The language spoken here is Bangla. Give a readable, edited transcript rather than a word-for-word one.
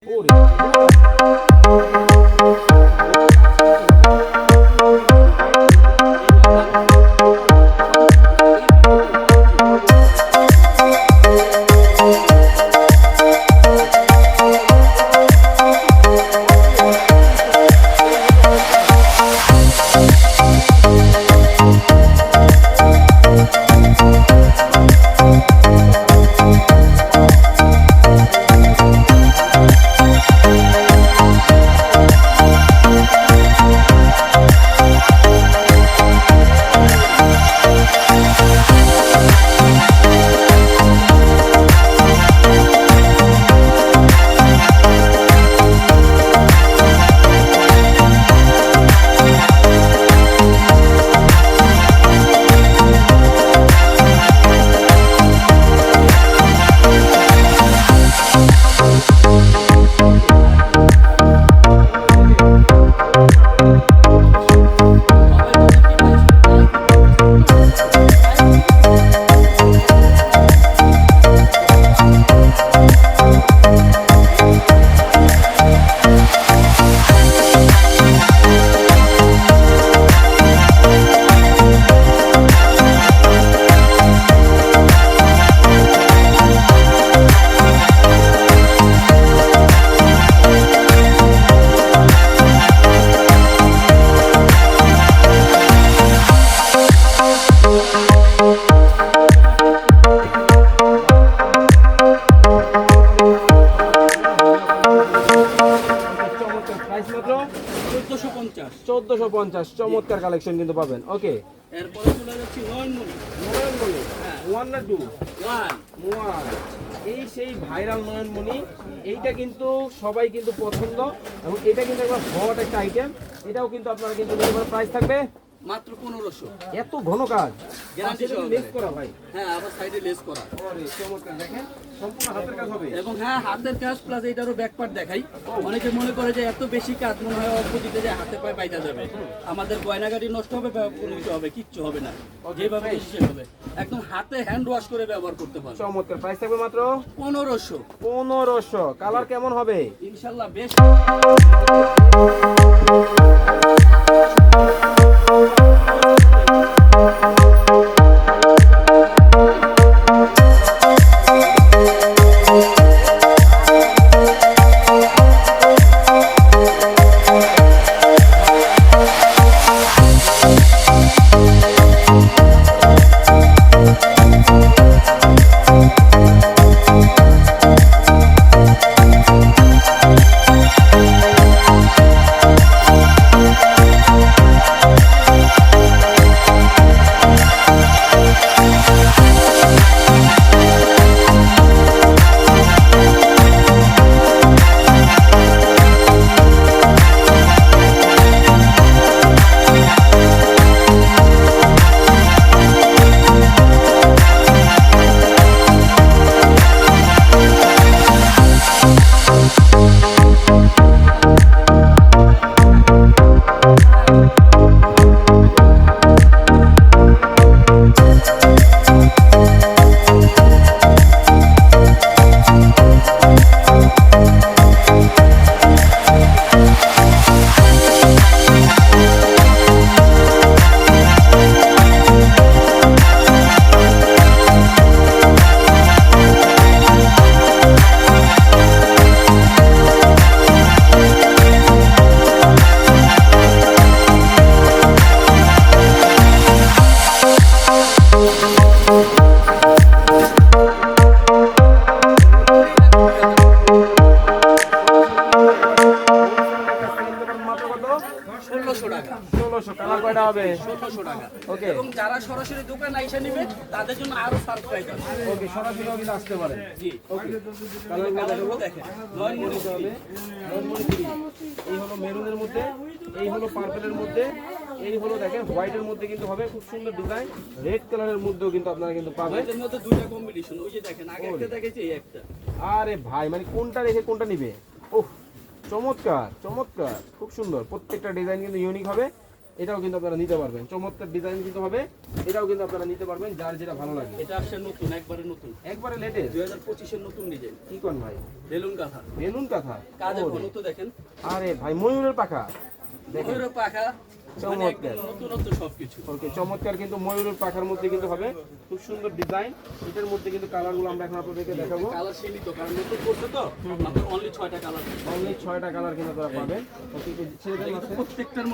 1450 চমৎকার কালেকশন কিন্তু পাবেন। ওকে, এরপরে চলে যাচ্ছি নয়নমণি। নয়নমণি ওয়ান না টু? ওয়ান। এই সেই ভাইরাল নয়নমণি, এইটা কিন্তু সবাই কিন্তু পছন্দ এবং এটা কিন্তু একবার হট একটা আইটেম। এটাও কিন্তু আপনারা কিন্তু প্রাইস থাকবে মাত্র 1500। এত ঘন কাজ, গ্যারান্টি সহ লেস করা ভাই। হ্যাঁ, আবার সাইডে লেস করা। আরে চমৎকার, দেখেন সম্পূর্ণ হাতের কাজ হবে। এবং হ্যাঁ, হাতের কাজ প্লাস এইটারও ব্যাক পার্ট দেখাই। অনেকে মনে করে যে এত বেশি কাজ মনে হয় অল্প দিতে যে হাতে পায়ে পাইতে যাবে, আমাদের গয়নাগাড়ি নষ্ট হবে বা কোনো কিছু হবে, কিচ্ছু হবে না। যেভাবে হবে একদম হাতে হ্যান্ড ওয়াশ করে ব্যবহার করতে পারবে। চমৎকার, প্রাইস থাকবে মাত্র 1500। 1500। কালার কেমন হবে? ইনশাআল্লাহ বেশ। ওকে, এবং যারা সরাসরি দোকানে আইসা নেবে তাদের জন্য আরো সারপ্রাইজ আছে। ওকে, সরাসরি কিন্তু আসতে পারেন। জি, ওকে, কালারগুলো দেখেন। নয়নমণি হবে, নয়নমণি থ্রি। এই হলো মেরুনের মধ্যে, এই হলো পার্পলের মধ্যে, এই হলো দেখেন হোয়াইটের মধ্যে কিন্তু হবে, খুব সুন্দর ডিজাইন। রেড কালারের মধ্যেও কিন্তু আপনারা কিন্তু পাবেন। এর মধ্যে দুইটা কম্বিনেশন, ওই যে দেখেন আগে একটা দেখেছি এই একটা। আরে ভাই, মানে কোনটা রেখে কোনটা নিবে? ওহ, চমৎকার চমৎকার, খুব সুন্দর। প্রত্যেকটা ডিজাইন কিন্তু ইউনিক হবে এটাও কিন্তু আপনারা নিতে পারবেন। চমৎকার ডিজাইন কিন্তু হবে, এটাও কিন্তু আপনারা নিতে পারবেন যার যেটা ভালো লাগে। এটা আসছে নতুন, একবারে নতুন, একবারে লেটেস্ট 2025 এর নতুন ডিজাইন। কি কোন ভাই? বেলুন কাঁথা, বেলুন কাঁথা। কাজের ঘনত্ব দেখেন, আরে ভাই ময়ূরের পাখা দেখেন, ময়ূরের পাখা, মানে চমৎকার। একদম নতুনত্ব সবকিছু। ওকে, চমৎকার কিন্তু ময়ূরের পাখার মধ্যে কিন্তু হবে, খুব সুন্দর ডিজাইন। এটার মধ্যে কিন্তু কালারগুলো আমরা এখন আপনাদেরকে দেখাবো। কালার সীমিত, কারণ নতুন করছে তো, আপনার অনলি 6টা কালার। অনলি 6টা কালার কিন্তু আপনারা পাবেন। ওকে, ছেলেদের কিন্তু আছে প্রত্যেকটার